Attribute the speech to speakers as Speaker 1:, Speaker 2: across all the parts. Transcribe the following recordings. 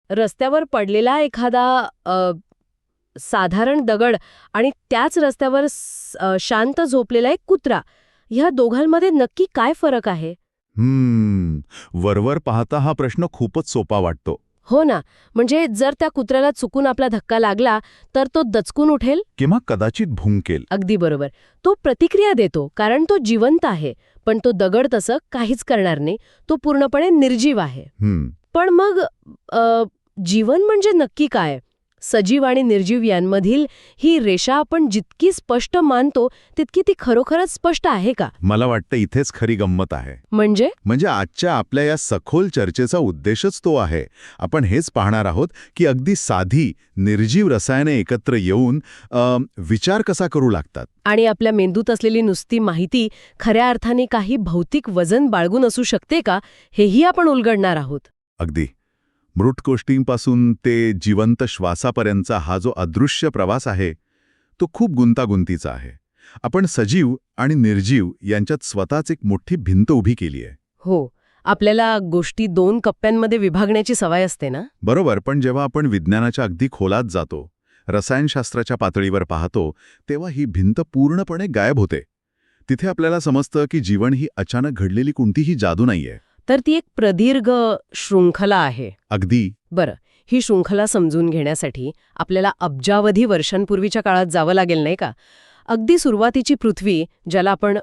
Speaker 1: रस्त्यावर पडलेला एखादा साधारण दगड आणि त्याच रस्त्यावर शांत झोपलेला एक कुत्रा, ह्या दोघांमध्ये नक्की काय फरक आहे?
Speaker 2: वरवर पाहता हा प्रश्न खूपच सोपा वाटतो.
Speaker 1: हो ना, म्हणजे जर त्या कुत्र्याला चुकून आपला धक्का लागला तर तो दचकून उठेल
Speaker 2: किंवा कदाचित भुंकेल.
Speaker 1: अगदी बरोबर. तो प्रतिक्रिया देतो कारण तो जिवंत आहे, पण तो दगड तसं काहीच करणार नाही, तो पूर्णपणे निर्जीव आहे. पण मग जीवन म्हणजे नक्की काय? सजीव आणि निर्जीव यांमधील ही रेषा आपण जितकी स्पष्ट मानतो तितकी ती खरोखरच स्पष्ट आहे का?
Speaker 2: मला वाटतं इथेच खरी गंमत आहे.
Speaker 1: म्हणजे
Speaker 2: आजच्या आपल्या या सखोल चर्चेचा उद्देशच तो आहे. आपण हेच पाहणार आहोत की अगदी साधी निर्जीव रसायने एकत्र येऊन विचार कसा करू लागतात.
Speaker 1: आणि आपल्या मेंदूत असलेली नुसती माहिती खऱ्या अर्थाने काही भौतिक वजन बाळगून असू शकते का, हेही आपण उलगडणार आहोत.
Speaker 2: अगदी मृत गोष्टींपासून ते जिवंत श्वासापर्यंतचा हा जो अदृश्य प्रवास आहे तो खूप गुंतागुंतीचा आहे. आपण सजीव आणि निर्जीव यांच्यात स्वतःच एक मोठी भिंत उभी केली आहे.
Speaker 1: हो, आपल्याला गोष्टी 2 कप्प्यांमध्ये विभागण्याची सवय असते ना.
Speaker 2: बरोबर, पण जेव्हा आपण विज्ञानाच्या अगदी खोलात जातो, रसायनशास्त्राच्या पातळीवर पाहतो, तेव्हा ही भिंत पूर्णपणे गायब होते. तिथे आपल्याला समजतं की जीवन ही अचानक घडलेली कोणतीही जादू नाहीये,
Speaker 1: तर ती एक प्रदीर्घ शृंखला आहे.
Speaker 2: अगदी.
Speaker 1: बरं, ही शृंखला समजून घेण्यासाठी आपल्याला अब्जावधी वर्षांपूर्वीच्या काळात जावं लागेल नाही का? अगदी सुरुवातीची पृथ्वी, ज्याला आपण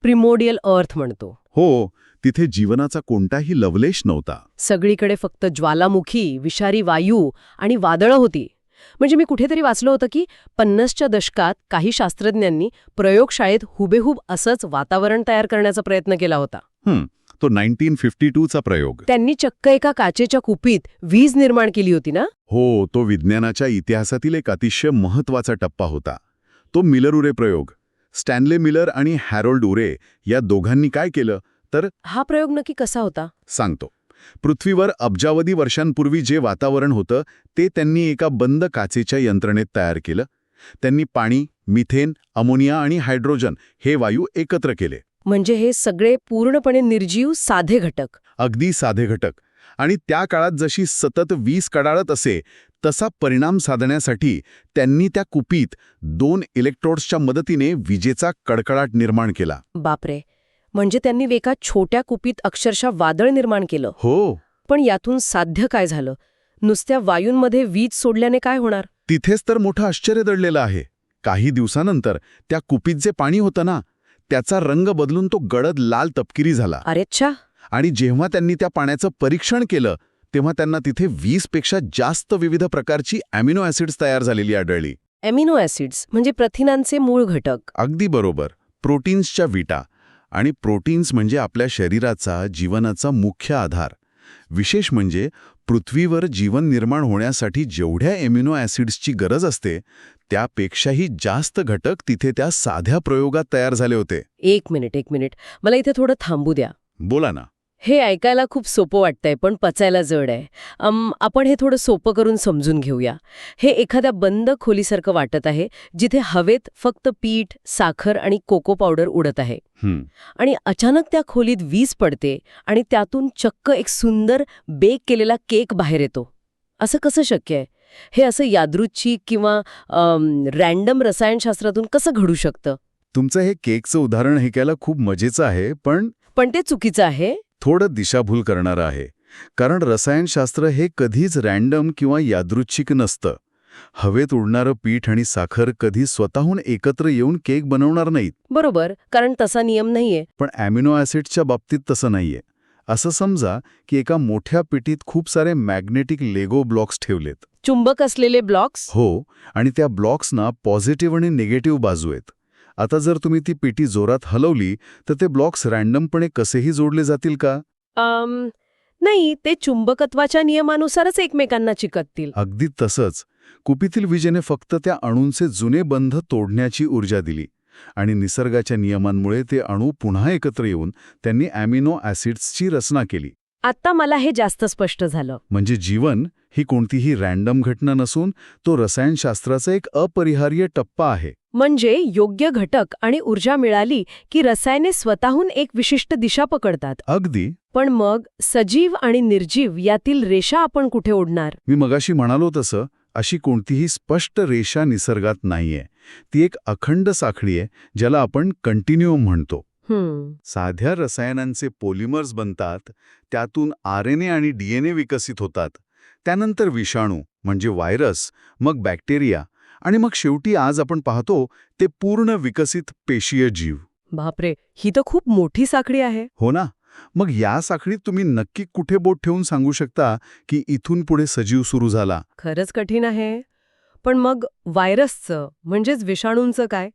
Speaker 1: प्रिमोडियल अर्थ म्हणतो.
Speaker 2: हो, तिथे जीवनाचा कोणताही लवलेश नव्हता.
Speaker 1: सगळीकडे फक्त ज्वालामुखी, विषारी वायू आणि वादळं होती. म्हणजे मी कुठेतरी वाचलं होतं की 50च्या दशकात काही शास्त्रज्ञांनी प्रयोगशाळेत हुबेहूब असंच वातावरण तयार करण्याचा प्रयत्न केला होता.
Speaker 2: तो 1952चा प्रयोग.
Speaker 1: त्यांनी चक्क एका काचेच्या कुपीत वीज निर्माण केली होती ना.
Speaker 2: हो, तो विज्ञानाच्या इतिहासातील एक अतिशय महत्त्वाचा टप्पा होता. तो मिलर-उरे प्रयोग. स्टॅनले मिलर आणि हॅरोल्ड उरे या दोघांनी काय केलं तर
Speaker 1: हा प्रयोग नक्की कसा होता
Speaker 2: सांगतो. पृथ्वीवर अब्जावधी वर्षांपूर्वी जे वातावरण होतं ते त्यांनी एका बंद काचेच्या यंत्रणेत तयार केलं. त्यांनी पाणी, मिथेन, अमोनिया आणि हायड्रोजन हे वायू एकत्र केले.
Speaker 1: म्हणजे हे सगळे पूर्णपणे निर्जीव साधे घटक.
Speaker 2: अगदी साधे घटक. आणि त्या काळात जशी सतत वीज कडाळत असे तसा परिणाम साधण्यासाठी त्यांनी त्या कुपीत 2 इलेक्ट्रोड्सच्या मदतीने विजेचा कडकडाट निर्माण केला.
Speaker 1: बापरे, म्हणजे त्यांनी एका छोट्या कुपीत अक्षरशः वादळ निर्माण केलं.
Speaker 2: हो.
Speaker 1: पण यातून साध्य काय झालं? नुसत्या वायूंमध्ये वीज सोडल्याने काय होणार?
Speaker 2: तिथेच तर मोठं आश्चर्य दडलेलं आहे. काही दिवसानंतर त्या कुपीत जे पाणी होतं ना, त्याचा रंग बदलून तो गडद लाल तपकिरी झाला.
Speaker 1: अरेच्छा.
Speaker 2: आणि जेव्हा त्यांनी त्या पाण्याचं परीक्षण केलं तेव्हा त्यांना तिथे 20 पेक्षा जास्त विविध प्रकारची अॅमिनो ॲसिड्स तयार झालेली आढळली.
Speaker 1: अॅमिनो ॲसिड्स म्हणजे प्रथिनांचे मूळ घटक.
Speaker 2: अगदी बरोबर, प्रोटीन्सच्या विटा. आणि प्रोटीन्स म्हणजे आपल्या शरीराचा, जीवनाचा मुख्य आधार. विशेष म्हणजे पृथ्वीवर जीवन निर्माण होण्यासाठी जेवढ्या अॅमिनो ॲसिड्सची गरज असते त्यापेक्षाही जास्त घटक तिथे त्या साध्या प्रयोगात तयार झाले होते.
Speaker 1: एक मिनिट, मला इथे थोडं थांबू द्या.
Speaker 2: बोला ना.
Speaker 1: हे ऐकायला खूप सोपं वाटतंय पण पचायला जड आहे. आपण हे थोडं सोपं करून समजून घेऊया. हे एखाद्या बंद खोलीसारखं वाटत आहे जिथे हवेत फक्त पीठ, साखर आणि कोको पावडर उडत आहे. आणि अचानक त्या खोलीत वीज पडते आणि त्यातून चक्क एक सुंदर बेक केलेला केक बाहेर येतो. असं कसं शक्य आहे? हे असं यादृच्छिक किंवा रॅन्डम रसायनशास्त्रातून कसं घडू शकतं?
Speaker 2: तुमचं हे केकचं उदाहरण ऐकायला खूप मजेचं आहे, पण
Speaker 1: ते चुकीचं आहे.
Speaker 2: थोडं दिशाभूल करणारं आहे. कारण रसायनशास्त्र हे कधीच रॅन्डम किंवा यादृच्छिक नसतं. हवेत उडणारं पीठ आणि साखर कधी स्वतःहून एकत्र येऊन केक बनवणार नाहीत.
Speaker 1: बरोबर, कारण तसा नियम नाहीये.
Speaker 2: पण अॅमिनो ॲसिड्सच्या बाबतीत तसं नाहीये. असं समजा की एका मोठ्या पेटीत खूप सारे मॅग्नेटिक लेगो ब्लॉक्स ठेवलेत.
Speaker 1: चुंबक असलेले ब्लॉक्स.
Speaker 2: हो, आणि त्या ब्लॉक्सना पॉझिटिव्ह आणि निगेटिव्ह बाजू आहेत. आता जर तुम्ही ती पेटी जोरात हलवली तर ते ब्लॉक्स रॅन्डमपणे कसेही जोडले जातील का?
Speaker 1: नाही, ते चुंबकत्वाच्या नियमानुसारच एकमेकांना चिकटतील.
Speaker 2: अगदी तसंच कुपीतील विजेने फक्त त्या अणूंचे जुने बंध तोडण्याची ऊर्जा दिली आणि निसर्गाच्या नियमांमुळे ते अणू पुन्हा एकत्र येऊन त्यांनी अॅमिनो ॲसिड्सची रचना केली.
Speaker 1: आता मला हे जास्त स्पष्ट झालं.
Speaker 2: म्हणजे जीवन ही कोणतीही रॅन्डम घटना नसून तो रसायनशास्त्राचा एक अपरिहार्य टप्पा आहे.
Speaker 1: म्हणजे योग्य घटक आणि ऊर्जा मिळाली की रसायने स्वतःहून एक विशिष्ट दिशा पकडतात.
Speaker 2: अगदी.
Speaker 1: पण मग सजीव आणि निर्जीव यातील रेषा आपण कुठे ओढणार?
Speaker 2: मी मगाशी म्हणालो तसं अशी कोणतीही स्पष्ट रेषा निसर्गात नाहीये. ती एक अखंड साखळी आहे, ज्याला आपण कंटिन्युअम म्हणतो. साध्या रसायनांचे पॉलिमर्स बनतात, त्यातून आरएनए आणि डीएनए विकसित होतात. त्यानंतर विषाणू म्हणजे व्हायरस, मग बॅक्टेरिया आणि मग शेवटी आज आपण पाहतो ते पूर्ण विकसित पेशीय जीव.
Speaker 1: बापरे, ही तर खूप मोठी साखळी आहे.
Speaker 2: हो ना? मग या साखळीत तुम्ही नक्की कुठे बोट ठेवून सांगू शकता की इथून पुढे सजीव सुरू झाला?
Speaker 1: खरंच कठीण आहे. पण मग व्हायरसचं म्हणजेच विषाणूंचं काय?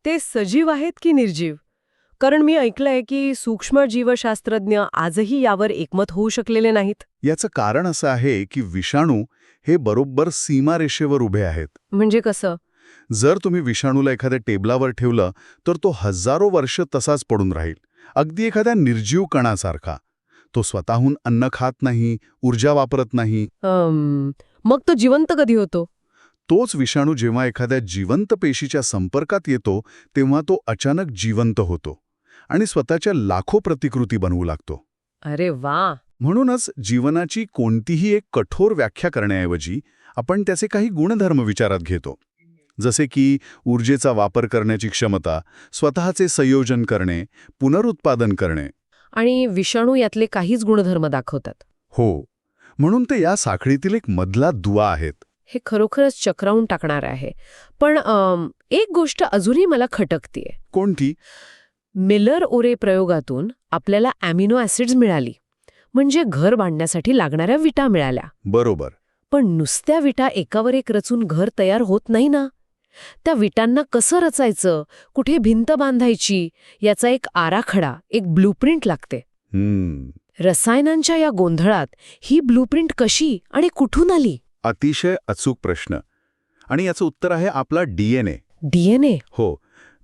Speaker 1: ते सजीव आहेत की निर्जीव? कारण मी ऐकलंय की सूक्ष्म जीवशास्त्रज्ञ आजही यावर एकमत होऊ शकलेले नाहीत.
Speaker 2: याचं कारण असं आहे की विषाणू हे बरोबर सीमारेषेवर उभे आहेत.
Speaker 1: म्हणजे कसं?
Speaker 2: जर तुम्ही विषाणूला एखाद्या टेबलावर ठेवलं तर तो हजारो वर्ष तसाच पडून राहील, अगदी एखाद्या निर्जीव कणासारखा. तो स्वतःहून अन्न खात नाही, ऊर्जा वापरत नाही.
Speaker 1: मग तो जिवंत कधी होतो?
Speaker 2: तोच विषाणू जेव्हा एखाद्या जिवंत पेशीच्या संपर्कात येतो तेव्हा तो अचानक जिवंत होतो आणि स्वतःच्या लाखो प्रतिकृती बनवू लागतो.
Speaker 1: अरे वा.
Speaker 2: म्हणूनच जीवनाची कोणतीही एक कठोर व्याख्या करण्याऐवजी आपण त्याचे काही गुणधर्म विचारात घेतो, जसे की ऊर्जेचा वापर करण्याची क्षमता, स्वतःचे संयोजन करणे, पुनरुत्पादन करणे.
Speaker 1: आणि विषाणू यातले काहीच गुणधर्म दाखवतात.
Speaker 2: हो, म्हणून ते या साखळीतील एक मधला दुवा आहेत.
Speaker 1: हे खरोखरच चक्रावून टाकणार आहे. पण एक गोष्ट अजूनही मला खटकतीये.
Speaker 2: कोणती?
Speaker 1: मिलर-ओरे प्रयोगातून आपल्याला अॅमिनो ॲसिड्स मिळाली, म्हणजे घर बांधण्यासाठी लागणाऱ्या विटा मिळाल्या.
Speaker 2: बरोबर.
Speaker 1: पण नुसत्या विटा एकावर एक रचून घर तयार होत नाही ना. त्या विटांना कसं रचायचं, कुठे भिंत बांधायची, याचा एक आराखडा, एक ब्लूप्रिंट लागते. रसायनांच्या या गोंधळात ही ब्लूप्रिंट कशी आणि कुठून आली?
Speaker 2: अतिशय अचूक प्रश्न. आणि याचं उत्तर आहे आपला डीएनए.
Speaker 1: डीएनए?
Speaker 2: हो.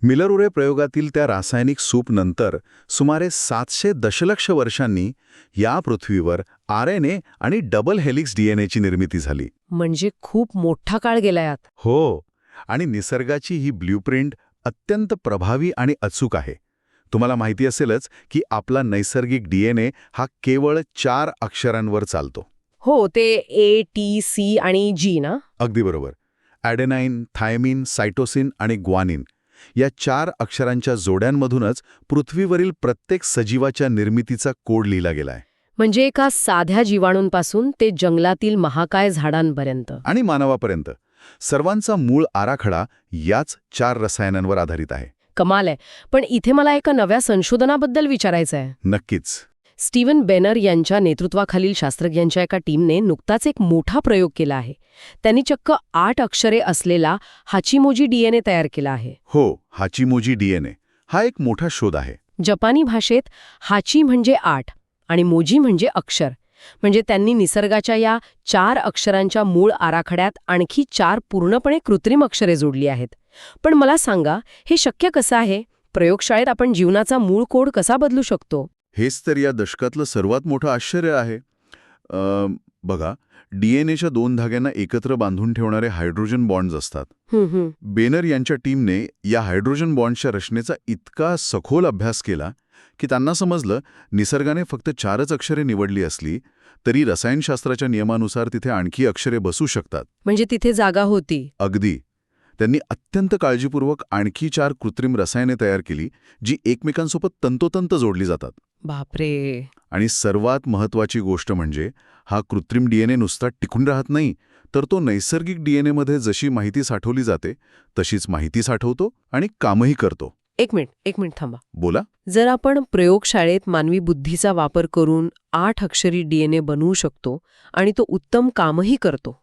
Speaker 2: मिलर-ओरे प्रयोगातील त्या रासायनिक सूपनंतर सुमारे 700 दशलक्ष वर्षांनी या पृथ्वीवर आरएनए आणि डबल हेलिक्स डीएनएची निर्मिती झाली.
Speaker 1: म्हणजे खूप मोठा काळ गेला यात.
Speaker 2: हो. आणि निसर्गाची ही ब्ल्यूप्रिंट अत्यंत प्रभावी आणि अचूक आहे. तुम्हाला माहिती असेलच की आपला नैसर्गिक डीएनए हा केवळ 4 अक्षरांवर चालतो.
Speaker 1: हो, ते ए, टी, सी आणि जी ना?
Speaker 2: अगदी बरोबर. ॲडेनाईन, थायमिन, सायटोसिन आणि ग्वानिन या 4 अक्षरांच्या जोड्यांमधूनच पृथ्वीवरील प्रत्येक सजीवाच्या निर्मितीचा कोड लिहिला गेलाय.
Speaker 1: म्हणजे एका साध्या जीवाणूंपासून ते जंगलातील महाकाय झाडांपर्यंत
Speaker 2: आणि मानवापर्यंत सर्वांचा मूळ आराखडा याच 4 रसायनांवर आधारित आहे.
Speaker 1: कमाल आहे. पण इथे मला एका नव्या संशोधनाबद्दल विचारायचं आहे.
Speaker 2: नक्कीच.
Speaker 1: स्टीवन बेनर यांच्या नेतृत्वाखालील शास्त्रज्ञांच्या एका टीमने नुकताच एक मोठा प्रयोग केला आहे. त्यांनी चक्क 8 अक्षरे असलेला हाचिमोजी डीएनए तयार केला आहे.
Speaker 2: हो, हाचिमोजी डीएनए हा एक मोठा शोध आहे.
Speaker 1: जपानी भाषेत हाची म्हणजे 8 आणि मोजी म्हणजे अक्षर. म्हणजे त्यांनी निसर्गाच्या या 4 अक्षरांच्या मूळ आराखड्यात आणखी 4 पूर्णपणे कृत्रिम अक्षरे जोडली आहेत. पण मला सांगा, हे शक्य कसं आहे? प्रयोगशाळेत आपण जीवनाचा मूळ कोड कसा बदलू शकतो?
Speaker 2: हेच तर या दशकातलं सर्वात मोठं आश्चर्य आहे. बघा, डीएनएच्या 2 धाग्यांना एकत्र बांधून ठेवणारे हायड्रोजन बॉन्ड्स असतात. बेनर यांच्या टीमने या हायड्रोजन बॉन्ड्सच्या रचनेचा इतका सखोल अभ्यास केला की त्यांना समजलं निसर्गाने फक्त 4च अक्षरे निवडली असली तरी रसायनशास्त्राच्या नियमानुसार तिथे आणखी अक्षरे बसू शकतात.
Speaker 1: म्हणजे तिथे जागा होती.
Speaker 2: अगदी. त्यांनी अत्यंत काळजीपूर्वक आणखी 4 कृत्रिम रसायने तयार केली जी एकमेकांसोबत तंतोतंत जोडली जातात.
Speaker 1: बापरे.
Speaker 2: आणि सर्वात महत्त्वाची गोष्ट म्हणजे हा कृत्रिम डीएनए नुसता टिकून राहत नाही, तर तो नैसर्गिक डीएनएमध्ये जशी माहिती साठवली जाते तशीच माहिती साठवतो आणि कामही करतो.
Speaker 1: एक मिनिट थांबा.
Speaker 2: बोला.
Speaker 1: जर आपण प्रयोगशाळेत मानवी बुद्धीचा वापर करून 8 अक्षरी डीएनए बनवू शकतो आणि तो उत्तम कामही करतो,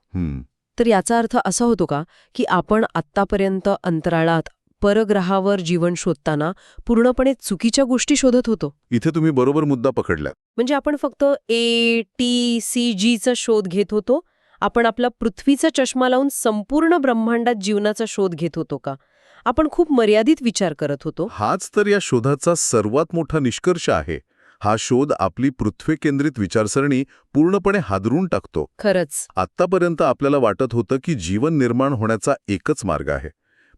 Speaker 1: तर याचा अर्थ असा होतो का की आपण आत्तापर्यंत अंतराळात परग्रहावर जीवन शोधताना पूर्णपणे चुकीच्या गोष्टी शोधत होतो?
Speaker 2: इथे तुम्ही बरोबर मुद्दा पकडला.
Speaker 1: म्हणजे आपण फक्त ए, टी, सी, जीचा शोध घेत होतो? आपण आपला पृथ्वीचा चष्मा लावून संपूर्ण ब्रह्मांडात जीवनाचा शोध घेत होतो का? आपण खूप मर्यादित विचार करत होतो.
Speaker 2: हाच तर या शोधाचा सर्वात मोठा निष्कर्ष आहे. हा शोध आपली पृथ्वीकेंद्रित विचारसरणी पूर्णपणे हादरून टाकतो.
Speaker 1: खरंच.
Speaker 2: आत्तापर्यंत आपल्याला वाटत होतं की जीवन निर्माण होण्याचा एकच मार्ग आहे.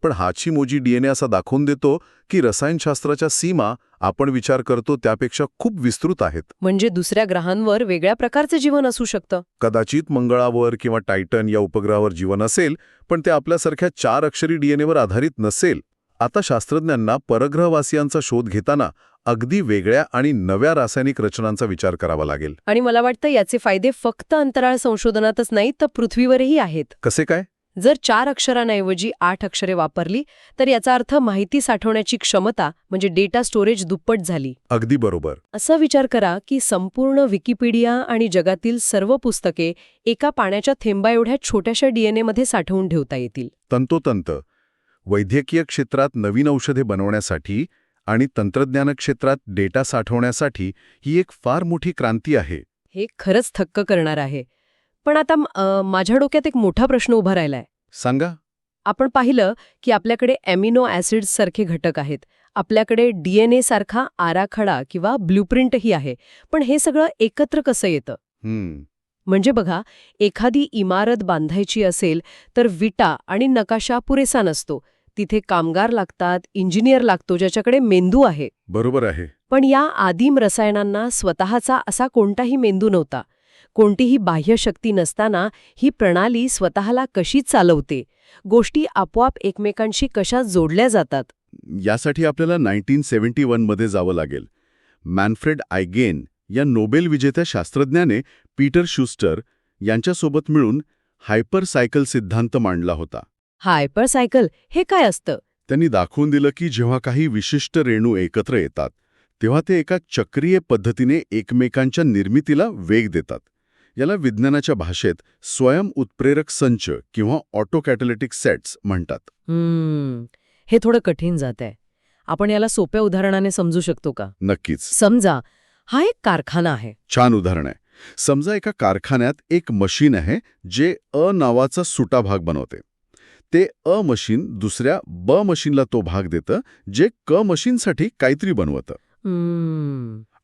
Speaker 2: पण हाचीमोजी DNA असा दाखवून देतो की रसायनशास्त्राच्या सीमा आपण विचार करतो त्यापेक्षा खूप विस्तृत आहेत.
Speaker 1: म्हणजे दुसऱ्या ग्रहांवर वेगळ्या प्रकारचे जीवन असू शकतं.
Speaker 2: कदाचित मंगळावर किंवा टायटन या उपग्रहावर जीवन असेल, पण ते आपल्यासारख्या 4 अक्षरी DNAवर आधारित नसेल. आता शास्त्रज्ञांना परग्रहवासियांचा शोध घेताना अगदी वेगळ्या आणि नव्या रासायनिक रचनांचा विचार करावा लागेल.
Speaker 1: आणि मला वाटतं याचे फायदे फक्त अंतराळ संशोधनातच नाही तर पृथ्वीवरही आहेत.
Speaker 2: कसे काय?
Speaker 1: जर 4 अक्षरांऐवजी 8 अक्षरे वापरली तर याचा अर्थ माहिती साठवण्याची क्षमता म्हणजे डेटा स्टोरेज दुप्पट झाली.
Speaker 2: अगदी बरोबर.
Speaker 1: असा विचार करा की संपूर्ण विकिपीडिया आणि जगातील सर्व पुस्तके एका पाण्याच्या थेंबा एवढ्या छोट्याशा DNA मध्ये साठवून ठेवता येतील.
Speaker 2: तंतोतंत. वैद्यकीय क्षेत्रात नवीन औषधे बनवण्यासाठी आणि तंत्रज्ञान क्षेत्रात डेटा साठवण्यासाठी ही एक फार मोठी क्रांती आहे.
Speaker 1: हे खरंच थक्क करणार आहे. पण आता माझ्या डोक्यात एक मोठा प्रश्न उभा राहिलाय.
Speaker 2: सांगा.
Speaker 1: आपण पाहिलं की आपल्याकडे अॅमिनो ॲसिड्स सारखे घटक आहेत. आपल्याकडे DNA सारखा आराखडा किंवा ब्ल्यूप्रिंटही आहे. पण हे सगळं एकत्र कसं येतं? म्हणजे बघा, एखादी इमारत बांधायची असेल तर विटा आणि नकाशा पुरेसा नसतो. तिथे कामगार लागतात, इंजिनियर लागतो ज्याच्याकडे मेंदू आहे.
Speaker 2: बरोबर आहे.
Speaker 1: पण या आदिम रसायनांना स्वतःचा असा कोणताही मेंदू नव्हता. कोणतीही बाह्य शक्ती नसताना ही प्रणाली स्वतःला कशी चालवते, गोष्टी आपोआप एकमेकांशी कशा जोडल्या जातात.
Speaker 2: यासाठी आपल्याला 1971 मध्ये जावं लागेल. मॅनफ्रेड आयगेन या नोबेल विजेत्या शास्त्रज्ञाने पीटर शूस्टर यांच्यासोबत मिळून हायपरसायकल सिद्धांत मांडला होता.
Speaker 1: हायपरसायकल हे काय असतं?
Speaker 2: त्यांनी दाखवून दिलं की जेव्हा काही विशिष्ट रेणू एकत्र येतात तेव्हा ते एका चक्रीय पद्धतीने एकमेकांच्या निर्मितीला वेग देतात. याला विज्ञानाच्या भाषेत स्वयंउत्प्रेरक संच किंवा ऑटोकॅटलिटिक सेट्स म्हणतात.
Speaker 1: हे थोडं कठीण जात आहे. आपण याला सोप्या उदाहरणाने समजू शकतो का?
Speaker 2: नक्कीच.
Speaker 1: समजा हा एक कारखाना आहे.
Speaker 2: छान उदाहरण आहे. समजा एका कारखान्यात एक मशीन आहे जे अ नावाचा सुटा भाग बनवते. ते अ मशीन दुसऱ्या ब मशीनला तो भाग देतं जे क मशीनसाठी काहीतरी बनवतं.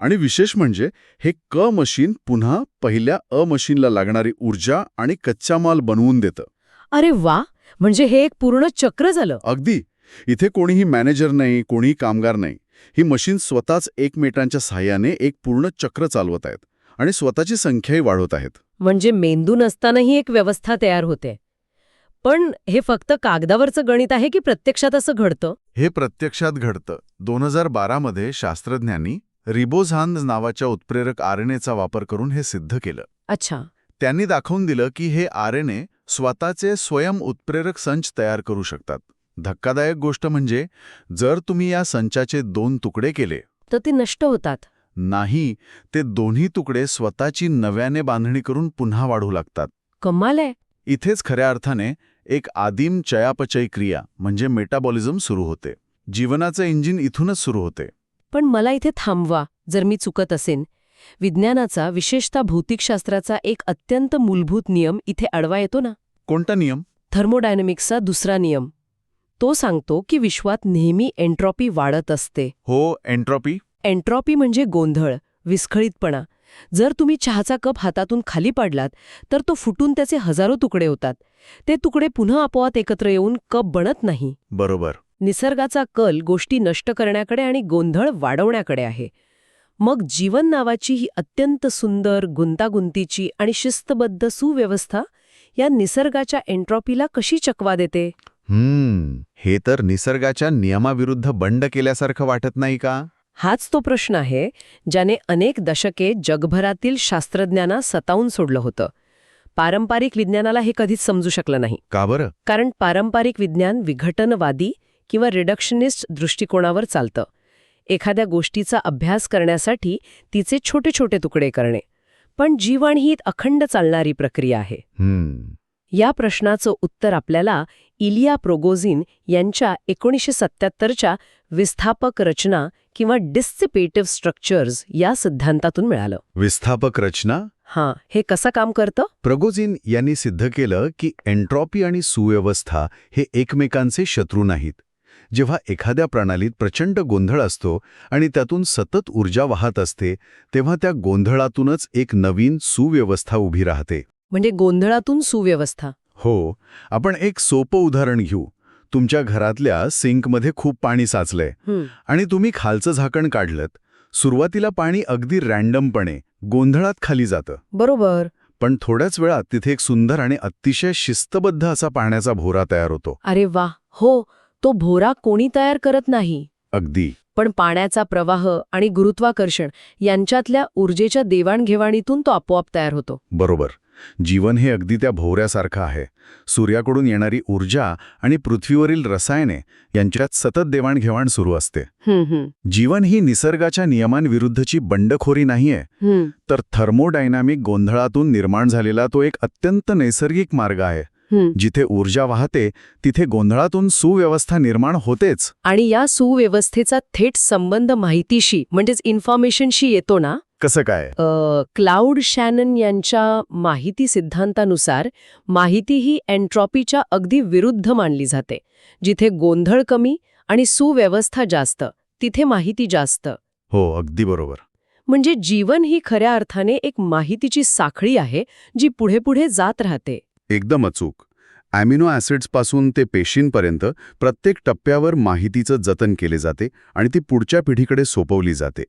Speaker 2: आणि विशेष म्हणजे हे क मशीन पुन्हा पहिल्या अ मशीनला लागणारी ऊर्जा आणि कच्चा माल बनवून देतं.
Speaker 1: अरे वा, म्हणजे हे एक पूर्ण चक्र झालं.
Speaker 2: अगदी. इथे कोणीही मॅनेजर नाही, कोणीही कामगार नाही. ही मशीन स्वतःच एकमेकांच्या सहाय्याने एक पूर्ण चक्र चालवत आहेत आणि स्वतःची संख्याही वाढवत आहेत.
Speaker 1: म्हणजे मेंदू नसतानाही एक व्यवस्था तयार होते. पण हे फक्त कागदावरचं गणित आहे की प्रत्यक्षात असं घडतं?
Speaker 2: हे प्रत्यक्षात घडतं. 2012 मध्ये शास्त्रज्ञांनी रिबोझान नावाच्या उत्प्रेरक RNAचा वापर करून हे सिद्ध केलं.
Speaker 1: अच्छा.
Speaker 2: त्यांनी दाखवून दिलं की हे RNA स्वतःचे स्वयंउत्प्रेरक संच तयार करू शकतात. धक्कादायक गोष्ट म्हणजे जर तुम्ही या संचाचे 2 तुकडे केले
Speaker 1: तर ते नष्ट होतात?
Speaker 2: नाही, ते दोन्ही तुकडे स्वतःची नव्याने बांधणी करून पुन्हा वाढू लागतात.
Speaker 1: कमाल आहे.
Speaker 2: इथेच खऱ्या अर्थाने एक आदिम चयापचय क्रिया म्हणजे मेटाबॉलिझम सुरू होते. जीवनाचं इंजिन इथूनच सुरू होते.
Speaker 1: पण मला इथे थांबवा जर मी चुकत असेन. विज्ञानाचा, विशेषतः भौतिकशास्त्राचा एक अत्यंत मूलभूत नियम इथे अडवा येतो ना?
Speaker 2: कोणता नियम?
Speaker 1: थर्मोडायनॅमिक्सचा दुसरा नियम. तो सांगतो की विश्वात नेहमी एन्ट्रॉपी वाढत असते.
Speaker 2: हो, एन्ट्रॉपी.
Speaker 1: एन्ट्रॉपी म्हणजे गोंधळ, विस्खळीतपणा. जर तुम्ही चहाचा कप हातातून खाली पाडलात तर तो फुटून त्याचे हजारो तुकडे होतात. ते तुकडे पुन्हा आपोआप एकत्र येऊन कप बनत नाही.
Speaker 2: बरोबर.
Speaker 1: निसर्गाचा कल गोष्टी नष्ट करण्याकडे आणि गोंधळ वाढवण्याकडे आहे. मग जीवन नावाची ही अत्यंत सुंदर, गुंतागुंतीची आणि शिस्तबद्ध सुव्यवस्था या निसर्गाच्या एन्ट्रॉपीला कशी चकवा देते?
Speaker 2: हे तर निसर्गाच्या नियमाविरुद्ध बंड केल्यासारखं वाटत नाही का?
Speaker 1: हाच तो प्रश्न आहे ज्याने अनेक दशके जगभरातील शास्त्रज्ञांना सतावून सोडलं होतं. पारंपरिक विज्ञानाला हे कधीच समजू शकलं नाही.
Speaker 2: का बरं?
Speaker 1: कारण पारंपरिक विज्ञान विघटनवादी किंवा रिडक्शनिस्ट दृष्टिकोनावर चालतं. एखाद्या गोष्टीचा अभ्यास करण्यासाठी तिचे छोटे छोटे तुकडे करणे. पण जीवन ही अखंड चालणारी प्रक्रिया आहे. या प्रश्नाचं उत्तर आपल्याला इलिया प्रोगोझिन यांच्या 1977च्या विस्थापक रचना किंवा डिसिपेटिव्ह स्ट्रक्चर्स या सिद्धांतातून मिळालं.
Speaker 2: विस्थापक रचना?
Speaker 1: हां, हे कसं काम करतं?
Speaker 2: प्रोगोझिन यांनी सिद्ध केलं की एन्ट्रॉपी आणि सुव्यवस्था हे एकमेकांचे शत्रू नाहीत. जेव्हा एखाद्या प्रणालीत प्रचंड गोंधळ असतो आणि त्यातून सतत ऊर्जा वाहत असते, तेव्हा त्या गोंधळातूनच एक नवीन सुव्यवस्था उभी राहते.
Speaker 1: म्हणजे गोंधळातून सुव्यवस्था.
Speaker 2: हो, आपण एक सोपं उदाहरण घेऊ. तुमच्या घरातल्या सिंकमध्ये खूप पाणी साचलंय आणि तुम्ही खालचं झाकण काढलं. सुरुवातीला पाणी अगदी रँडमपणे, गोंधळात खाली जातं.
Speaker 1: बरोबर.
Speaker 2: पण थोड्याच वेळात तिथे एक सुंदर आणि अतिशय शिस्तबद्ध असा पाण्याचा भोरा तयार होतो.
Speaker 1: अरे वा, हो, तो भोरा कोणी तयार करत नाही.
Speaker 2: अगदी.
Speaker 1: पण पाण्याचा प्रवाह आणि गुरुत्वाकर्षण यांच्यातल्या ऊर्जेच्या देवाणघेवाणीतून तो आपोआप तयार होतो.
Speaker 2: बरोबर. जीवन हे अगदी त्या भोवऱ्यासारखं आहे. सूर्याकडून येणारी ऊर्जा आणि पृथ्वीवरील रसायने यांच्यात सतत देवाणघेवाण सुरू असते. जीवन ही निसर्गाच्या नियमांविरुद्धची बंडखोरी नाहीये, तर थर्मोडायनामिक गोंधळातून निर्माण झालेला तो एक अत्यंत नैसर्गिक मार्ग आहे. जिथे ऊर्जा वाहते तिथे गोंधळातून सुव्यवस्था निर्माण होतेच.
Speaker 1: आणि या सुव्यवस्थेचा थेट संबंध माहितीशी म्हणजेच इन्फॉर्मेशनशी येतो ना.
Speaker 2: कसं काय?
Speaker 1: क्लाउड शॅनन यांच्या माहिती सिद्धांतानुसार माहिती ही एन्ट्रॉपीच्या अगदी विरुद्ध मानली जाते. जिथे गोंधळ कमी आणि सुव्यवस्था जास्त, तिथे माहिती जास्त.
Speaker 2: हो, अगदी बरोबर.
Speaker 1: म्हणजे जीवन ही खऱ्या अर्थाने एक माहितीची साखळी आहे जी पुढे पुढे जात राहते.
Speaker 2: एकदम अचूक. ॲमिनो ॲसिड्सपासून ते पेशींपर्यंत प्रत्येक टप्प्यावर माहितीचं जतन केले जाते आणि ती पुढच्या पिढीकडे सोपवली जाते.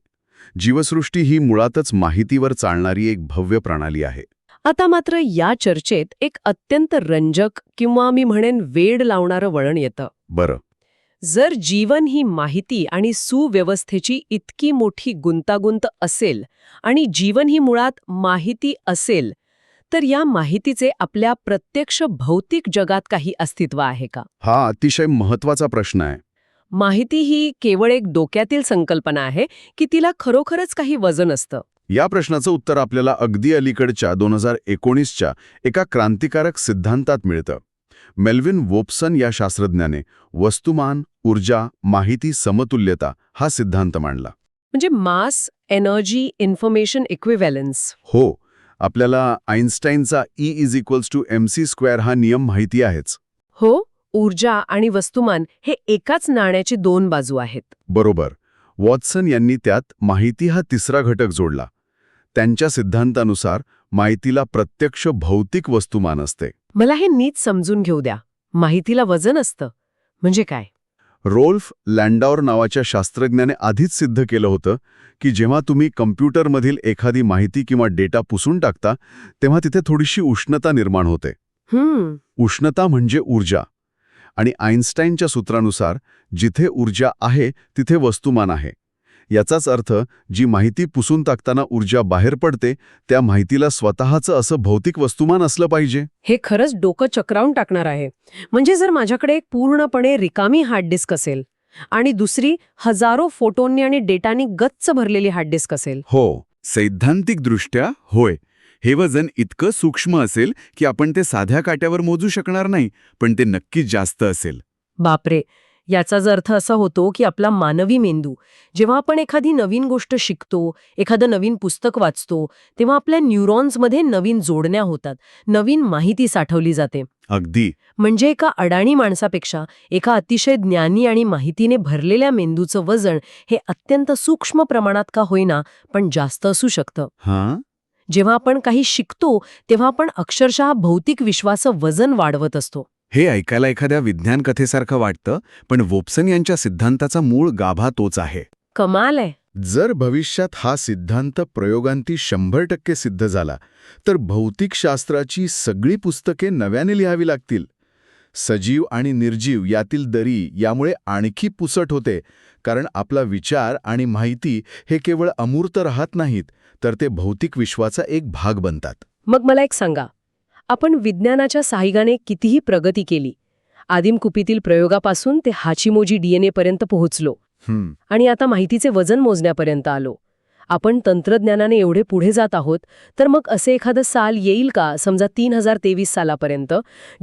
Speaker 2: जीवसृष्टी ही मुळातच माहितीवर चालणारी एक भव्य प्रणाली आहे.
Speaker 1: आता मात्र या चर्चेत एक अत्यंत रंजक किंवा मी म्हणेन वेड लावणारं वळण येतं.
Speaker 2: बरं.
Speaker 1: जर जीवन ही माहिती आणि सुव्यवस्थेची इतकी मोठी गुंतागुंत असेल आणि जीवन ही मुळात माहिती असेल, तर या माहितीचे आपल्या प्रत्यक्ष भौतिक जगात काही अस्तित्व आहे का?
Speaker 2: हा अतिशय महत्वाचा प्रश्न आहे.
Speaker 1: माहिती ही केवळ एक डोक्यातील संकल्पना आहे की तिला खरोखरच काही वजन असतं?
Speaker 2: या प्रश्नाचं उत्तर आपल्याला अगदी अलीकडच्या 2019च्या एका क्रांतिकारक सिद्धांतात मिळतं. मेल्विन वोप्सन या शास्त्रज्ञाने वस्तुमान, ऊर्जा, माहिती समतुल्यता हा सिद्धांत मांडला.
Speaker 1: म्हणजे मास, एनर्जी, इन्फॉर्मेशन इक्विव्हॅलन्स.
Speaker 2: हो, आपल्याला आइन्स्टाईनचा E=mc² हा नियम माहिती आहेच.
Speaker 1: हो, ऊर्जा आणि वस्तुमान हे एकाच नाण्याची दोन बाजू आहेत.
Speaker 2: बरोबर. वॉटसन यांनी त्यात माहिती हा तिसरा घटक जोडला. त्यांच्या सिद्धांतानुसार माहितीला प्रत्यक्ष भौतिक वस्तुमान असते.
Speaker 1: मला हे नीट समजून घेऊ द्या. माहितीला वजन असतं म्हणजे काय?
Speaker 2: रोल्फ लँडॉर नावाच्या शास्त्रज्ञाने आधीच सिद्ध केलं होतं की जेव्हा तुम्ही कम्प्युटरमधील एखादी माहिती किंवा डेटा पुसून टाकता तेव्हा तिथे थोडीशी उष्णता निर्माण होते. उष्णता म्हणजे ऊर्जा. आणि आइन्स्टाईनच्या सूत्रानुसार जिथे ऊर्जा आहे तिथे वस्तुमान आहे. याचाच अर्थ जी माहिती पुसून टाकताना ऊर्जा बाहेर पडते त्या माहितीला स्वतःचं असं भौतिक वस्तुमान असलं पाहिजे.
Speaker 1: हे खरंच डोकं चक्रावून टाकणार आहे. म्हणजे जर माझ्याकडे एक पूर्णपणे रिकामी हार्ड डिस्क असेल आणि दुसरी हजारो फोटोंनी आणि डेटानी गच्च भरलेली हार्ड डिस्क असेल.
Speaker 2: हो, सैद्धांतिकदृष्ट्या होय. हे वजन इतकं सूक्ष्म असेल की आपण ते साध्या काट्यावर मोजू शकणार नाही, पण ते नक्कीच जास्त असेल.
Speaker 1: बापरे, याचाच अर्थ असा होतो की आपला मानवी मेंदू जेव्हा आपण एखादी नवीन गोष्ट शिकतो, एखादं नवीन पुस्तक वाचतो, तेव्हा आपल्या न्यूरॉन्समध्ये नवीन जोडण्या होतात, नवीन माहिती साठवली जाते.
Speaker 2: अगदी.
Speaker 1: म्हणजे एका अडाणी माणसापेक्षा एका अतिशय ज्ञानी आणि माहितीने भरलेल्या मेंदूचं वजन हे अत्यंत सूक्ष्म प्रमाणात का होईना पण जास्त असू शकतं.
Speaker 2: हां.
Speaker 1: जेव्हा आपण काही शिकतो तेव्हा आपण अक्षरशः भौतिक विश्वाचं वजन वाढवत असतो.
Speaker 2: हे ऐकायला एखाद्या विज्ञान कथेसारखं वाटतं, पण वोप्सन यांच्या सिद्धांताचा मूळ गाभा तोच आहे.
Speaker 1: कमाल आहे.
Speaker 2: जर भविष्यात हा सिद्धांत प्रयोगांती 100% सिद्ध झाला तर भौतिकशास्त्राची सगळी पुस्तके नव्याने लिहावी लागतील. सजीव आणि निर्जीव यातील दरी यामुळे आणखी पुसट होते, कारण आपला विचार आणि माहिती हे केवळ अमूर्त राहत नाहीत, तर ते भौतिक विश्वाचा एक भाग बनतात.
Speaker 1: मग मला एक सांगा, आपण विज्ञानाच्या साहाय्याने कितीही प्रगती केली, आदिम कुपीतील प्रयोगापासून ते हाचिमोजी DNA पर्यंत पोहोचलो आणि आता माहितीचे वजन मोजण्यापर्यंत आलो. आपण तंत्रज्ञानाने एवढे पुढे जात आहोत, तर मग असे एखादं साल येईल का, समजा 3023 सालापर्यंत,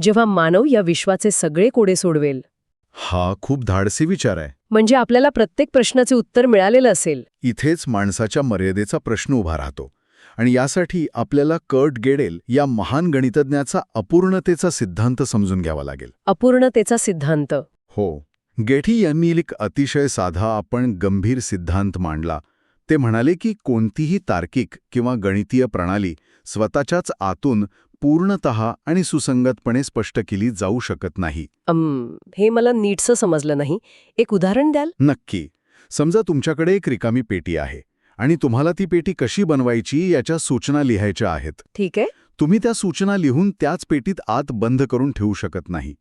Speaker 1: जेव्हा मानव या विश्वाचे सगळे कोडे सोडवेल?
Speaker 2: हा खूप धाडसी विचार आहे.
Speaker 1: म्हणजे आपल्याला प्रत्येक प्रश्नाचे उत्तर मिळालेलं असेल.
Speaker 2: इथेच माणसाच्या मर्यादेचा प्रश्न उभा राहतो. आणि यासाठी आपल्याला कर्ट गेडेल या महान गणितज्ञाचा अपूर्णतेचा सिद्धांत समजून घ्यावा लागेल.
Speaker 1: अपूर्णतेचा सिद्धांत.
Speaker 2: हो. गेठी यांनी एक अतिशय साधा पण गंभीर सिद्धांत मांडला. ते म्हणाले की कोणतीही तार्किक किंवा गणितीय प्रणाली स्वतःच्याच आतून पूर्णतः आणि सुसंगतपणे स्पष्ट केली जाऊ शकत नाही.
Speaker 1: हे मला नीटसं समजलं नाही. एक उदाहरण द्याल?
Speaker 2: नक्की. समजा तुमच्याकडे एक रिकामी पेटी आहे आणि तुम्हाला ती पेटी कशी बनवायची याच्या सूचना लिहायच्या आहेत.
Speaker 1: ठीक आहे.
Speaker 2: तुम्ही त्या सूचना लिहून त्याच पेटीत आत बंद करून ठेवू शकत नाही.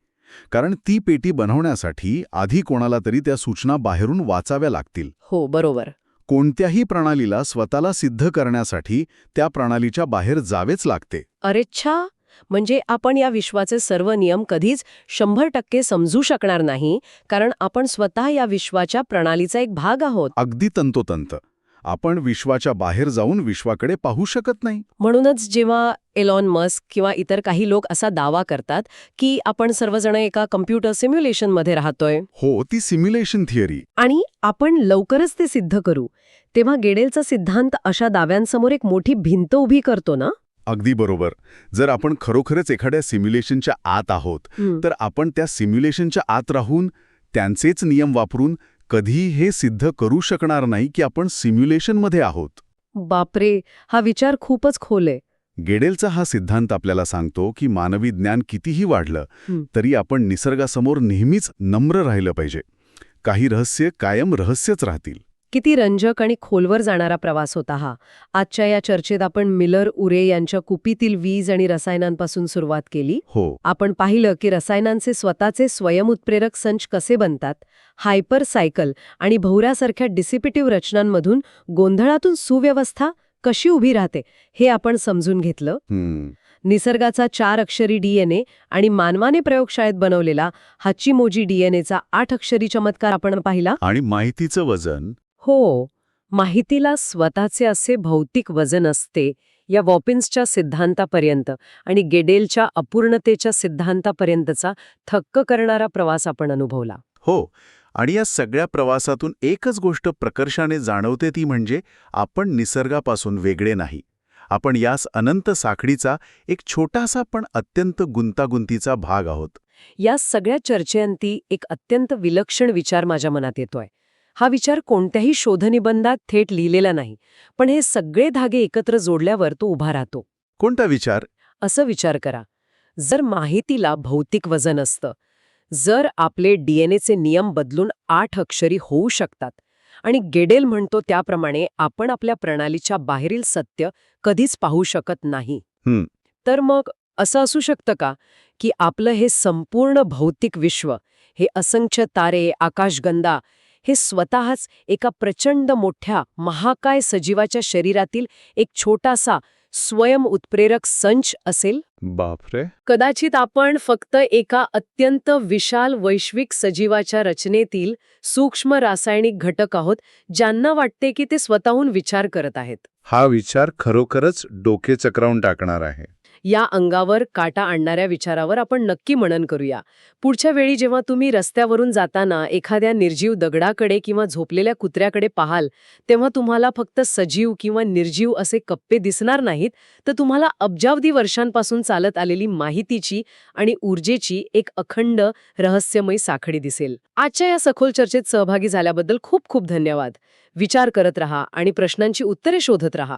Speaker 2: कारण ती पेटी बनवण्यासाठी आधी कोणाला तरी त्या सूचना बाहेरून वाचाव्या लागतील.
Speaker 1: हो, बरोबर.
Speaker 2: कोणत्याही प्रणालीला स्वतःला सिद्ध करण्यासाठी त्या प्रणालीच्या बाहेर जावेच लागते.
Speaker 1: अरेच्छा! म्हणजे आपण या विश्वाचे सर्व नियम कधीच 100% समजू शकणार नाही, कारण आपण स्वतः या विश्वाच्या प्रणालीचा एक भाग आहोत.
Speaker 2: अगदी तंतोतंत. आपण विश्वाच्या बाहेर जाऊन विश्वाकडे पाहू शकत नाही.
Speaker 1: म्हणूनच जेव्हा एलॉन मस्क किंवा इतर काही लोक असा दावा करतात की आपण सर्वजण एका कम्प्युटर सिम्युलेशनमध्ये राहतोय
Speaker 2: हो, ती सिम्युलेशन थिअरी.
Speaker 1: आणि आपण लवकरच ते सिद्ध करू, तेव्हा गेडेलचा सिद्धांत अशा दाव्यांसमोर एक मोठी भिंत उभी करतो ना?
Speaker 2: अगदी बरोबर. जर आपण खरोखरच एखाद्या सिम्युलेशनच्या आत आहोत, तर आपण त्या सिम्युलेशनच्या आत राहून त्यांचेच नियम वापरून कधी हे सिद्ध करू शकणार नाही की आपण सिम्युलेशनमध्ये आहोत.
Speaker 1: बापरे, हा विचार खूपच खोल आहे.
Speaker 2: गेडेलचा हा सिद्धांत आपल्याला सांगतो की मानवी ज्ञान कितीही वाढलं तरी आपण निसर्गासमोर नेहमीच नम्र राहिलं पाहिजे. काही रहस्य कायम रहस्यच राहतील.
Speaker 1: किती रंजक आणि खोलवर जाणारा प्रवास होता हा. आजच्या या चर्चेत आपण मिलर उरे यांच्या कुपीतील वीज आणि रसायनांपासून सुरुवात केली.
Speaker 2: हो.
Speaker 1: आपण पाहिलं की रसायनांचे स्वतःचे स्वयंउत्प्रेरक संच कसे बनतात, हायपर सायकल आणि भोवऱ्यासारख्या डिसिपिटिव्ह रचनांमधून गोंधळातून सुव्यवस्था कशी उभी राहते हे आपण समजून घेतलं. निसर्गाचा 4 अक्षरी डीएनए आणि मानवाने प्रयोगशाळेत बनवलेला हाचिमोजी डीएनएचा 8 अक्षरी चमत्कार आपण पाहिला.
Speaker 2: आणि माहितीचं वजन.
Speaker 1: हो, माहितीला स्वतःचे असे भौतिक वजन असते या वॉपिन्सच्या सिद्धांतापर्यंत आणि गेडेलच्या अपूर्णतेच्या सिद्धांतापर्यंतचा थक्क करणारा प्रवास आपण अनुभवला.
Speaker 2: हो, आणि या सगळ्या प्रवासातून एकच गोष्ट प्रकर्षाने जाणवते, ती म्हणजे आपण निसर्गापासून वेगळे नाही. आपण यास अनंत साखळीचा एक छोटासा पण अत्यंत गुंतागुंतीचा भाग आहोत.
Speaker 1: या सगळ्या चर्चेअंती एक अत्यंत विलक्षण विचार माझ्या मनात येतोय. हा विचार कोणत्याही शोधनिबंधात थेट लिहिलेला नाही, पण हे सगळे धागे एकत्र जोडल्यावर तो उभा राहतो.
Speaker 2: कोणता विचार?
Speaker 1: असं विचार करा, जर माहितीला भौतिक वजन असतं, जर आपले डीएनएचे नियम बदलून 8 अक्षरी होऊ शकतात आणि गेडेल म्हणतो त्याप्रमाणे आपण आपल्या प्रणालीच्या बाहेरील सत्य कधीच पाहू शकत नाही, तर मग असं असू शकतं का की आपलं हे संपूर्ण भौतिक विश्व, हे असंख्य तारे, आकाशगंगा, हे स्वतःच एका प्रचंड मोठ्या महाकाय सजीवाच्या शरीरातील एक छोटासा स्वयंउत्प्रेरक संच असेल?
Speaker 2: बापरे.
Speaker 1: कदाचित आपण फक्त एका अत्यंत विशाल वैश्विक सजीवाच्या रचनेतील सूक्ष्म रासायनिक घटक आहोत, ज्यांना वाटते की ते स्वतःहून विचार करत आहेत.
Speaker 2: हा विचार खरोखरच डोके चक्रावून टाकणार आहे.
Speaker 1: या अंगावर काटा आणणाऱ्या विचारावर आपण नक्की मनन करूया. पुढच्या वेळी जेव्हा तुम्ही रस्त्यावरून जाताना एखाद्या निर्जीव दगडाकडे किंवा झोपलेल्या कुत्र्याकडे पाहाल, तेव्हा तुम्हाला फक्त सजीव किंवा निर्जीव असे कप्पे दिसणार नाहीत, तर तुम्हाला अब्जावधी वर्षांपासून चालत आलेली माहितीची आणि ऊर्जेची एक अखंड रहस्यमय साखळी दिसेल. आजच्या या सखोल चर्चेत सहभागी झाल्याबद्दल खूप खूप धन्यवाद. विचार करत रहा आणि प्रश्नांची उत्तरे शोधत रहा.